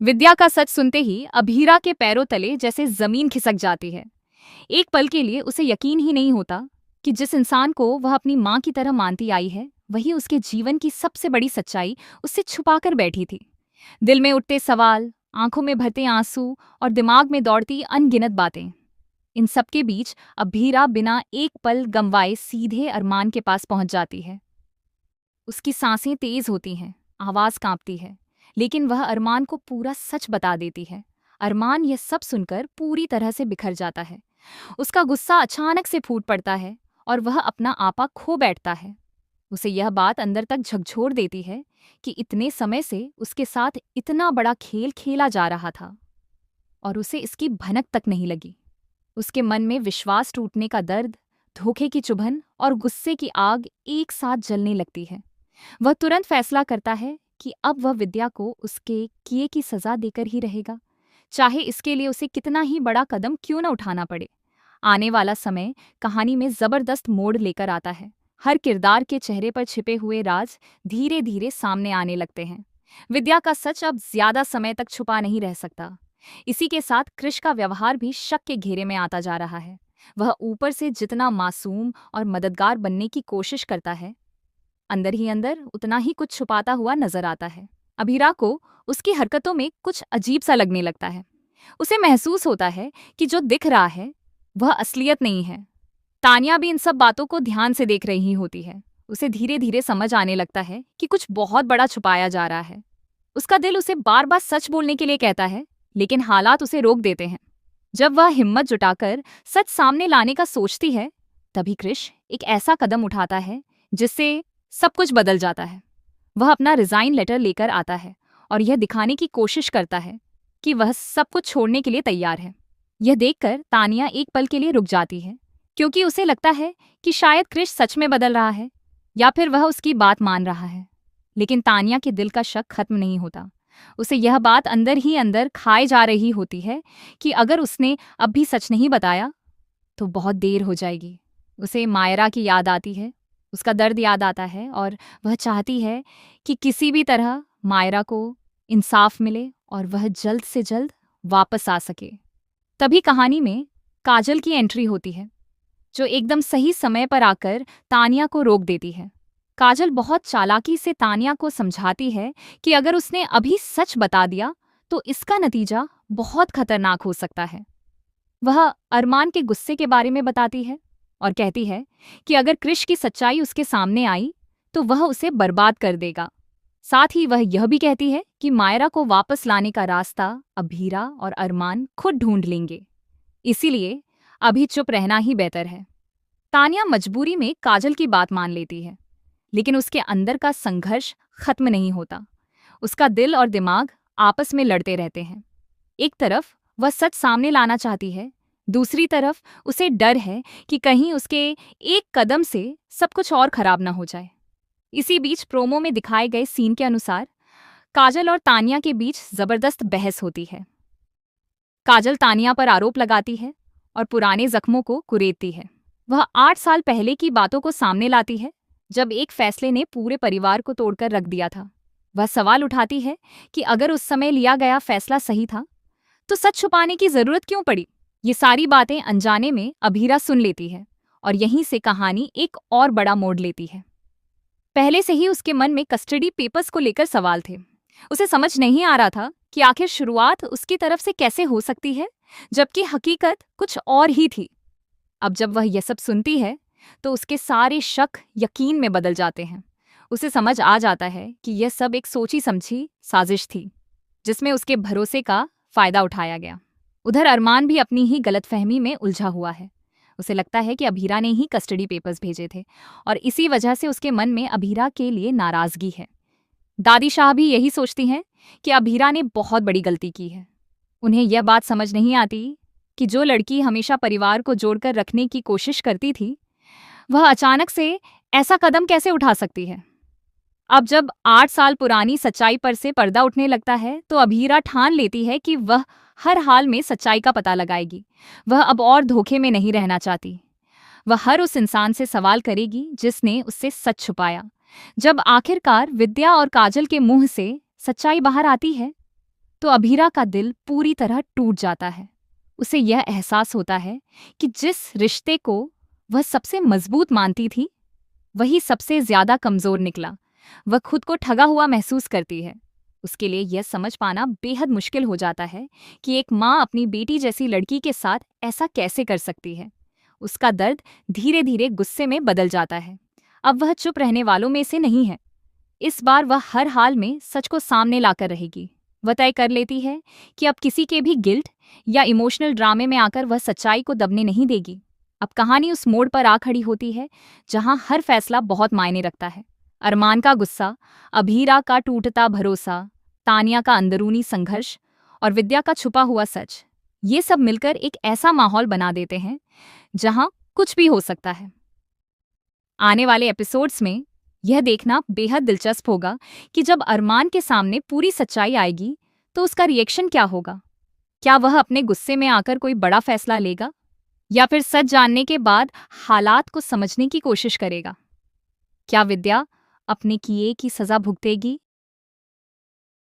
विद्या का सच सुनते ही अभीरा के पैरों तले जैसे जमीन खिसक जाती है। एक पल के लिए उसे यकीन ही नहीं होता कि जिस इंसान को वह अपनी माँ की तरह मानती आई है, वही उसके जीवन की सबसे बड़ी सच्चाई उससे छुपाकर बैठी थी। दिल में उठते सवाल, आंखों में भरते आंसू और दिमाग में दौड़ती अनगिनत बातें, इन सबके बीच अभीरा बिना एक पल गंवाए सीधे अरमान के पास पहुंच जाती है। उसकी सांसें तेज होती हैं, आवाज कांपती है, लेकिन वह अरमान को पूरा सच बता देती है। अरमान यह सब सुनकर पूरी तरह से बिखर जाता है। उसका गुस्सा अचानक से फूट पड़ता है और वह अपना आपा खो बैठता है। उसे यह बात अंदर तक झकझोर देती है कि इतने समय से उसके साथ इतना बड़ा खेल खेला जा रहा था और उसे इसकी भनक तक नहीं लगी। उसके मन में विश्वास टूटने का दर्द, धोखे की चुभन और गुस्से की आग एक साथ जलने लगती है। वह तुरंत फैसला करता है कि अब वह विद्या को उसके किए की सजा देकर ही रहेगा, चाहे इसके लिए उसे कितना ही बड़ा कदम क्यों न उठाना पड़े। आने वाला समय कहानी में जबरदस्त मोड़ लेकर आता है। हर किरदार के चेहरे पर छिपे हुए राज धीरे धीरे सामने आने लगते हैं। विद्या का सच अब ज्यादा समय तक छुपा नहीं रह सकता। इसी के साथ कृष का व्यवहार भी शक के घेरे में आता जा रहा है। वह ऊपर से जितना मासूम और मददगार बनने की कोशिश करता है, अंदर ही अंदर उतना ही कुछ छुपाता हुआ नजर आता है। अभीरा को उसकी हरकतों में कुछ अजीब सा लगने लगता है। उसे महसूस होता है कि जो दिख रहा है वह असलियत नहीं है। तानिया भी इन सब बातों को ध्यान से देख रही होती है। उसे धीरे धीरे समझ आने लगता है कि कुछ बहुत बड़ा छुपाया जा रहा है। उसका दिल उसे बार बार सच बोलने के लिए कहता है, लेकिन हालात उसे रोक देते हैं। जब वह हिम्मत जुटाकर सच सामने लाने का सोचती है, तभी कृष एक ऐसा कदम उठाता है जिससे सब कुछ बदल जाता है। वह अपना रिजाइन लेटर लेकर आता है और यह दिखाने की कोशिश करता है कि वह सब कुछ छोड़ने के लिए तैयार है। यह देखकर तानिया एक पल के लिए रुक जाती है, क्योंकि उसे लगता है कि शायद कृष सच में बदल रहा है या फिर वह उसकी बात मान रहा है। लेकिन तानिया के दिल का शक खत्म नहीं होता। उसे यह बात अंदर ही अंदर खाए जा रही होती है कि अगर उसने अब भी सच नहीं बताया तो बहुत देर हो जाएगी। उसे मायरा की याद आती है, उसका दर्द याद आता है और वह चाहती है कि किसी भी तरह मायरा को इंसाफ मिले और वह जल्द से जल्द वापस आ सके। तभी कहानी में काजल की एंट्री होती है, जो एकदम सही समय पर आकर तानिया को रोक देती है। काजल बहुत चालाकी से तानिया को समझाती है कि अगर उसने अभी सच बता दिया तो इसका नतीजा बहुत खतरनाक हो सकता है। वह अरमान के गुस्से के बारे में बताती है और कहती है कि अगर कृष की सच्चाई उसके सामने आई तो वह उसे बर्बाद कर देगा। साथ ही वह यह भी कहती है कि मायरा को वापस लाने का रास्ता अभीरा और अरमान खुद ढूंढ लेंगे, इसीलिए अभी चुप रहना ही बेहतर है। तानिया मजबूरी में काजल की बात मान लेती है, लेकिन उसके अंदर का संघर्ष खत्म नहीं होता। उसका दिल और दिमाग आपस में लड़ते रहते हैं। एक तरफ वह सच सामने लाना चाहती है, दूसरी तरफ उसे डर है कि कहीं उसके एक कदम से सब कुछ और खराब ना हो जाए। इसी बीच प्रोमो में दिखाए गए सीन के अनुसार काजल और तानिया के बीच जबरदस्त बहस होती है। काजल तानिया पर आरोप लगाती है और पुराने जख्मों को कुरेदती है। वह 8 साल पहले की बातों को सामने लाती है, जब एक फैसले ने पूरे परिवार को तोड़कर रख दिया था। वह सवाल उठाती है कि अगर उस समय लिया गया फैसला सही था तो सच छुपाने की जरूरत क्यों पड़ी। ये सारी बातें अनजाने में अभीरा सुन लेती है और यहीं से कहानी एक और बड़ा मोड़ लेती है। पहले से ही उसके मन में कस्टडी पेपर्स को लेकर सवाल थे। उसे समझ नहीं आ रहा था कि आखिर शुरुआत उसकी तरफ से कैसे हो सकती है, जबकि हकीकत कुछ और ही थी। अब जब वह यह सब सुनती है तो उसके सारे शक यकीन में बदल जाते हैं। उसे समझ आ जाता है कि यह सब एक सोची समझी साजिश थी, जिसमें उसके भरोसे का फायदा उठाया गया। उधर अरमान भी अपनी ही गलतफहमी में उलझा हुआ है। उसे लगता है कि अभीरा ने ही कस्टडी पेपर्स भेजे थे और इसी वजह से उसके मन में अभीरा के लिए नाराजगी है। दादी शाह भी यही सोचती हैं कि अभीरा ने बहुत बड़ी गलती की है। उन्हें यह बात समझ नहीं आती कि जो लड़की हमेशा परिवार को जोड़कर रखने की कोशिश करती थी, वह अचानक से ऐसा कदम कैसे उठा सकती है। अब जब 8 साल पुरानी सच्चाई पर से पर्दा उठने लगता है तो अभीरा ठान लेती है कि वह हर हाल में सच्चाई का पता लगाएगी। वह अब और धोखे में नहीं रहना चाहती। वह हर उस इंसान से सवाल करेगी जिसने उससे सच छुपाया। जब आखिरकार विद्या और काजल के मुंह से सच्चाई बाहर आती है तो अभीरा का दिल पूरी तरह टूट जाता है। उसे यह एहसास होता है कि जिस रिश्ते को वह सबसे मजबूत मानती थी, वही सबसे ज्यादा कमजोर निकला। वह खुद को ठगा हुआ महसूस करती है। उसके लिए यह समझ पाना बेहद मुश्किल हो जाता है कि एक माँ अपनी बेटी जैसी लड़की के साथ ऐसा कैसे कर सकती है। उसका दर्द धीरे धीरे गुस्से में बदल जाता है। अब वह चुप रहने वालों में से नहीं है। इस बार वह हर हाल में सच को सामने लाकर रहेगी। वह तय कर लेती है कि अब किसी के भी गिल्ट या इमोशनल ड्रामे में आकर वह सच्चाई को दबने नहीं देगी। अब कहानी उस मोड़ पर आ खड़ी होती है जहां हर फैसला बहुत मायने रखता है। अरमान का गुस्सा, अभीरा का टूटता भरोसा, तानिया का अंदरूनी संघर्ष और विद्या का छुपा हुआ सच, ये सब मिलकर एक ऐसा माहौल बना देते हैं जहां कुछ भी हो सकता है। आने वाले एपिसोड्स में यह देखना बेहद दिलचस्प होगा कि जब अरमान के सामने पूरी सच्चाई आएगी तो उसका रिएक्शन क्या होगा। क्या वह अपने गुस्से में आकर कोई बड़ा फैसला लेगा या फिर सच जानने के बाद हालात को समझने की कोशिश करेगा। क्या विद्या अपने किए की सजा भुगतेगी